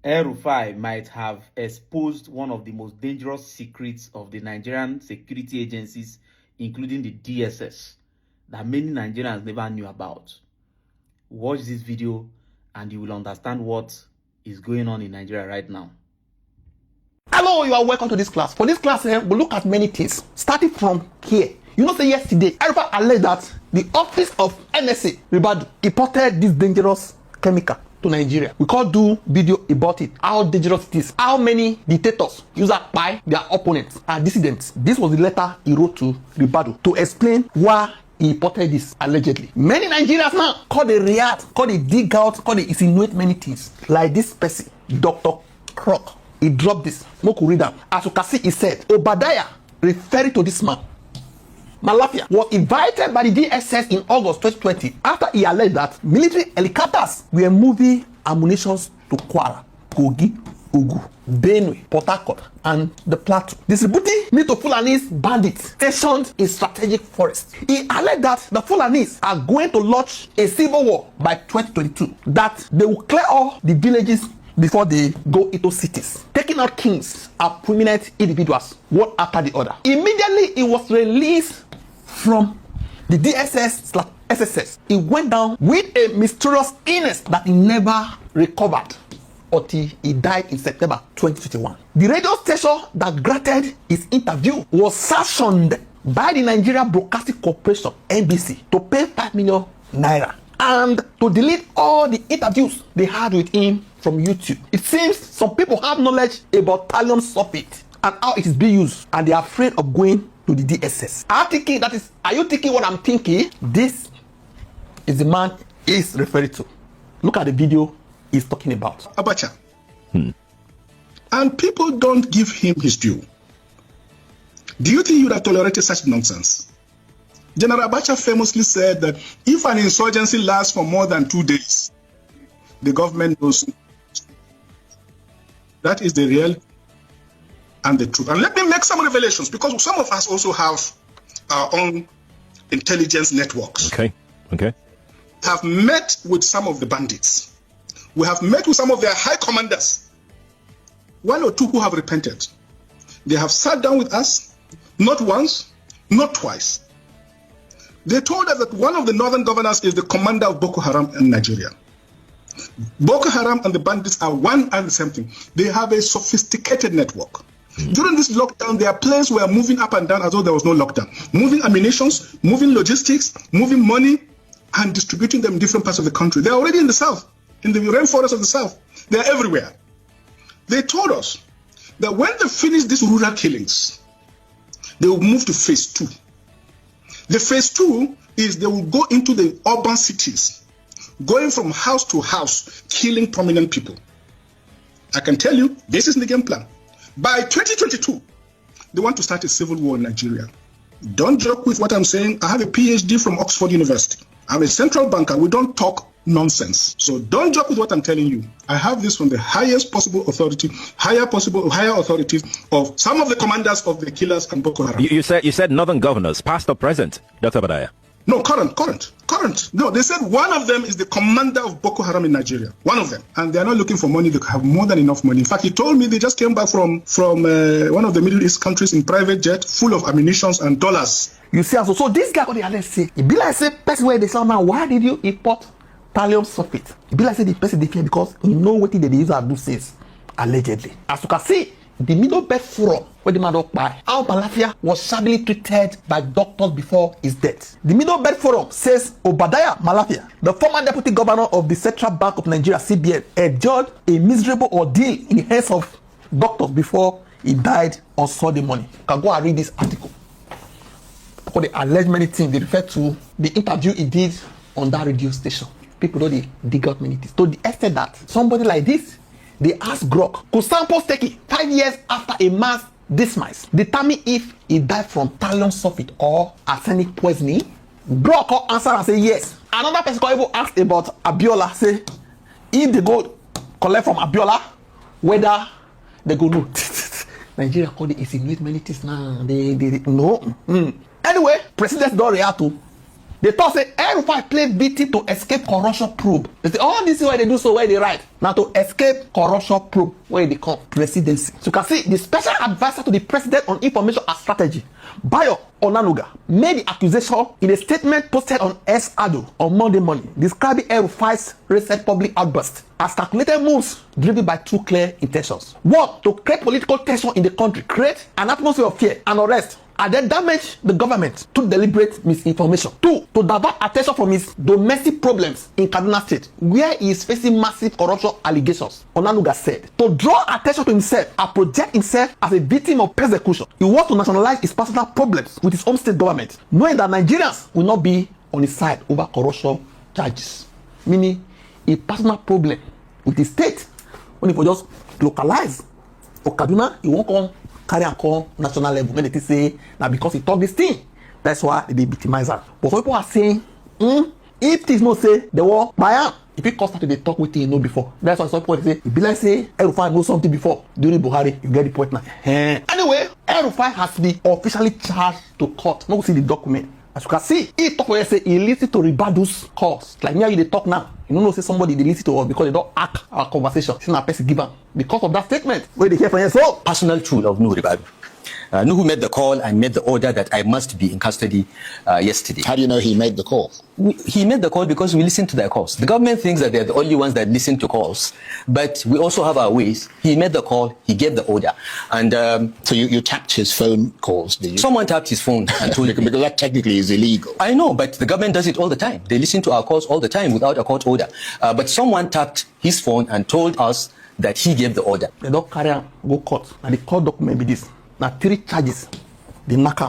El-Rufai might have exposed one of the most dangerous secrets of the Nigerian security agencies, including the DSS, that many Nigerians never knew about. Watch this video and you will understand what is going on in Nigeria right now. Hello, you are welcome to this class. For this class, we'll look at many things, starting from here. You know, say yesterday, El-Rufai alleged that the office of NSA, Ribadu, imported this dangerous chemical to Nigeria. We can't do video about it, how dangerous it is, how many dictators use that by their opponents and dissidents. This was the letter he wrote to Ribadu to explain why he imported this allegedly. Many Nigerians now call the react, call the dig out, call the insinuate many things. Like this person, Dr. Croc. He dropped this. Moku read them. As you can see, he said, Obadiah, referring to this man, Malafia, was invited by the DSS in August 2020 after he alleged that military helicopters were moving ammunition to Kwara, Kogi, Ogu, Benue, Port Harcourt, and the Plateau, distributing meat to Fulanese bandits stationed in strategic forests. He alleged that the Fulanese are going to launch a civil war by 2022, that they will clear all the villages before they go into cities, taking out kings and prominent individuals one after the other. Immediately, he was released from the DSS/SSS. He went down with a mysterious illness that he never recovered until he died in September 2021. The radio station that granted his interview was sanctioned by the Nigeria Broadcasting Corporation, NBC, to pay 5 million naira and to delete all the interviews they had with him from YouTube. It seems some people have knowledge about thallium sulfate and how it is being used, and they are afraid of going to the DSS. Are you thinking what I'm thinking? This is the man he's referring to. Look at the video he's talking about. Abacha. And people don't give him his due. Do you think you would have tolerated such nonsense? General Abacha famously said that if an insurgency lasts for more than 2 days, the government knows. That is the real and the truth. And let me make some revelations, because some of us also have our own intelligence networks. Okay. Have met with some of the bandits. We have met with some of their high commanders. 1 or 2 who have repented. They have sat down with us, not once, not twice. They told us that one of the northern governors is the commander of Boko Haram in Nigeria. Boko Haram and the bandits are one and the same thing. They have a sophisticated network. During this lockdown, their planes were moving up and down as though there was no lockdown. Moving ammunitions, moving logistics, moving money, and distributing them in different parts of the country. They're already in the south, in the rainforest of the south. They're everywhere. They told us that when they finish these rural killings, they will move to phase 2. The phase 2 is they will go into the urban cities, going from house to house, killing prominent people. I can tell you, this is the game plan. By 2022, they want to start a civil war in Nigeria. Don't joke with what I'm saying. I have a PhD from Oxford University. I'm a central banker. We don't talk nonsense. So don't joke with what I'm telling you. I have this from the highest possible authority, higher authorities of some of the commanders of the killers and Boko Haram. You said northern governors, past or present, Dr. Obadiah? No, current. No, they said one of them is the commander of Boko Haram in Nigeria. One of them. And they are not looking for money. They have more than enough money. In fact, he told me they just came back from one of the Middle East countries in private jet, full of ammunitions and dollars. You see, so this guy got the other say, it be like say, person where they say, now, why did you import thallium sulfate? It be like say the person they fear because he know what they use and do says, allegedly. As you can see, the Middle Belt Forum, where the man by how Malafia was shabbily treated by doctors before his death. The Middle Belt Forum says Obadiah Malafia, the former deputy governor of the Central Bank of Nigeria, CBN, endured a miserable ordeal in the hands of doctors before he died on Sunday morning. You can go and read this article. Because they allege many things. They refer to the interview he did on that radio station. People know they dig out many things. To the extent that somebody like this, they asked Grok, could samples take it 5 years after a mass demise determine if he died from thallium sulfate or arsenic poisoning? Grok answered and say yes. Another person even asked about Abiola, say if they go collect from Abiola, whether they go no. Nigeria called it insinuate many things now. They no. Anyway, President don't react to They thought say El-Rufai played victim to escape corruption probe. They say all this is why they do so, where they write. Now to escape corruption probe, where they come presidency. So you can see the special advisor to the president on information and strategy, Bayo Onanuga, made the accusation in a statement posted on S-Ado on Monday morning, describing El-Rufai's recent public outburst as calculated moves driven by two clear intentions. One, to create political tension in the country, create an atmosphere of fear and unrest, and then damage the government through deliberate misinformation. Two, to divert attention from his domestic problems in Kaduna State, where he is facing massive corruption allegations. Onanuga said, to draw attention to himself and project himself as a victim of persecution, he wants to nationalize his personal problems with his home state government, knowing that Nigerians will not be on his side over corruption charges. Meaning, a personal problem with the state, when he will just localize for Kaduna, he won't come carry and call national level. When they say now because he talk this thing, that's why they victimize her. But some people are saying, if things not say they were by him, if he constantly they talk with him know before. That's why some people say, if be like say El-Rufai know something before during Buhari, you get the point now. Anyway, El-Rufai has been officially charged to court. Now see the document. As you can see, he talk where say he listened to Ribadu's calls. Like me, they talk now. You don't know say somebody they listen to us because they don't act our conversation. It's not a person given because of that statement where they hear from here. So personal tool of Nuhu Ribadu. Nuhu made the call and made the order that I must be in custody yesterday. How do you know he made the call? He made the call because we listen to their calls. The government thinks that they're the only ones that listen to calls, but we also have our ways. He made the call, he gave the order. And so you tapped his phone calls, did you? Someone tapped his phone and told me. Because that technically is illegal. I know, but the government does it all the time. They listen to our calls all the time without a court order. But someone tapped his phone and told us that he gave the order. They don't carry on, go court. And the court document be this. Now 3 charges. The knock.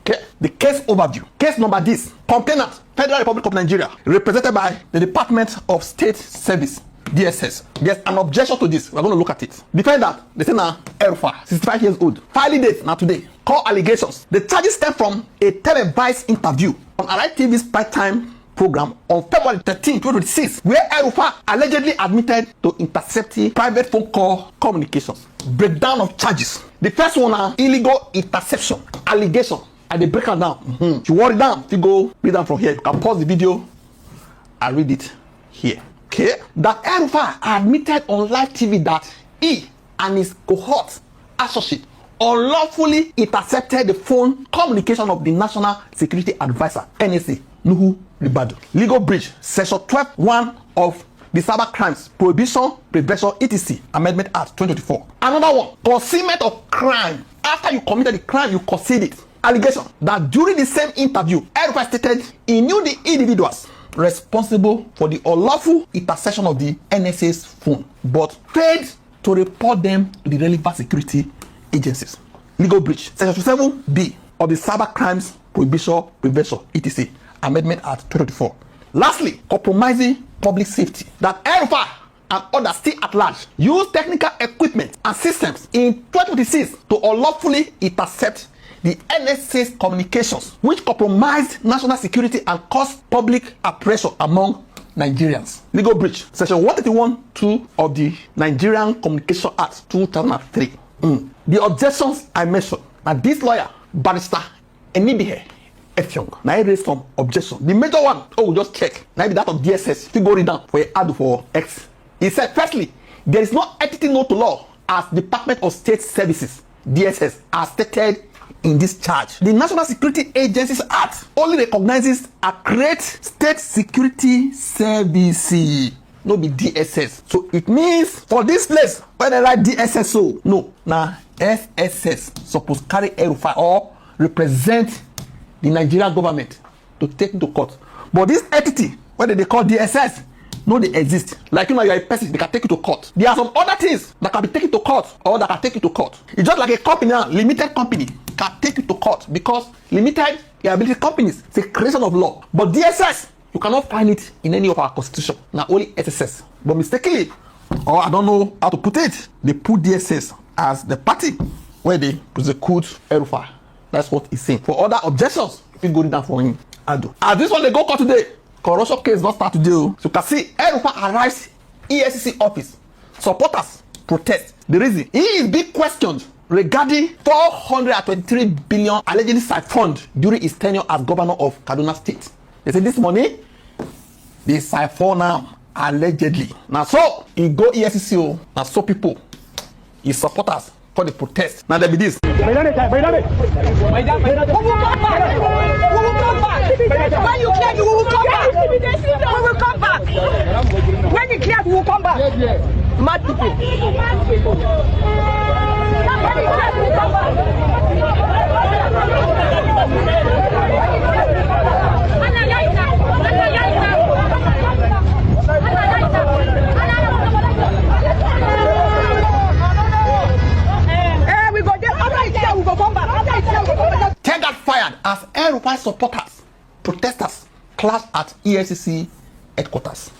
Okay. The case overview. Case number this. Complainant, Federal Republic of Nigeria, represented by the Department of State Service, DSS. There's an objection to this. We're going to look at it. Defendant, they say now El-Rufai, 65 years old. Filing date now today. Core allegations. The charges stem from a televised interview on Arise TV's prime time program on February 13, 2026, where El-Rufai allegedly admitted to intercepting private phone call communications. Breakdown of charges. The first one are illegal interception allegation. And they break it down. If you write it down, if you go read down from here, you can pause the video and read it here. Okay? That El-Rufai admitted on live TV that he and his cohort associate unlawfully intercepted the phone communication of the National Security Advisor, NSA, Nuhu Ribadu. Legal breach, section 12(1) of the Cyber Crimes Prohibition, Prevention, etc. Amendment Act 2024. Another one, concealment of crime. After you committed the crime, you concealed it. Allegation that during the same interview, El-Rufai stated he knew the individuals responsible for the unlawful interception of the NSA's phone, but failed to report them to the relevant security agencies. Legal breach, section 7(b) of the Cyber Crimes Prohibition, Prevention, etc. Amendment Act 2024. Lastly, compromising public safety. That El-Rufai and others still at large use technical equipment and systems in 2026 to unlawfully intercept the NSA's communications, which compromised national security and caused public oppression among Nigerians. Legal breach, section 131(2) of the Nigerian Communication Act 2003. The objections I mentioned, that this lawyer, Barrister Enibihe Effiong, now I raised some objection. The major one, we'll just check. Now be that of DSS. If you go read down for add for X. He said, firstly, there is no entity known to law as Department of State Services, DSS, as stated in this charge. The National Security Agencies Act only recognizes a great state security service, no be DSS. So it means for this place, when they write DSS, so no, now SSS supposed carry El-Rufai or represent the Nigerian government to take into court. But this entity, whether they call DSS, no, they exist. Like you are a person, they can take you to court. There are some other things that can be taken to court or that can take you to court. It's just like a company, limited company can take you to court because limited liability companies, it's a creation of law. But DSS, you cannot find it in any of our constitution. Now only SSS. But mistakenly, or I don't know how to put it, they put DSS as the party where they prosecute El-Rufai. That's what he's saying. For other objections, if you go down for him, I do. As this one they go court today, corruption case not start today. So you can see El-Rufai arrives EFCC office. Supporters protest. The reason he is being questioned regarding 423 billion allegedly siphoned during his tenure as governor of Kaduna State. They say this money, they siphon now, allegedly. Now so, he go EFCC, now so people, his supporters, for the protest. Now there be this. When you clear, you will come back. We will come back. When you clear, we will come back. Mad people. When you clear, we will come back. Tear gas fired as El-Rufai supporters, protesters clashed at EFCC headquarters.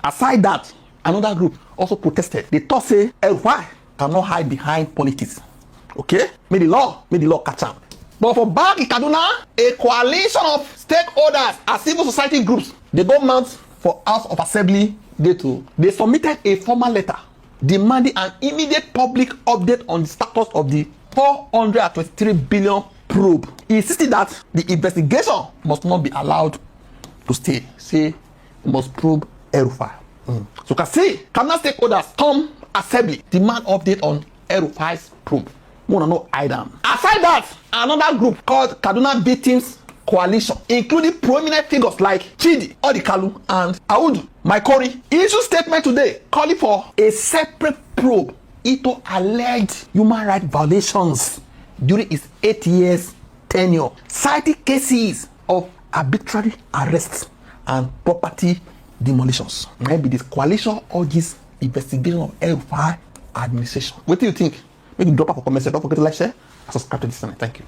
Aside that, another group also protested. They thought say El-Rufai cannot hide behind politics. Okay? May the law catch up. But for back in Kaduna, a coalition of stakeholders and civil society groups, they go mount for House of Assembly Day 2. They submitted a formal letter demanding an immediate public update on the status of the 423 billion probe. He insisted that the investigation must not be allowed to stay. Say, it must probe El-Rufai. So you can see, Kaduna stakeholders come assembly, demand update on El-Rufai's probe. We want to know item. Aside that, another group called Kaduna Victims Coalition, including prominent figures like Chidi Odikalu and Audu Maikori, issued statement today calling for a separate probe into alleged human rights violations during his 8 years tenure, citing cases of arbitrary arrests and property demolitions. Maybe this coalition urges investigation of El-Rufai administration. What do you think? Make a drop off a comment. Don't forget to like, share, and subscribe to this channel. Thank you.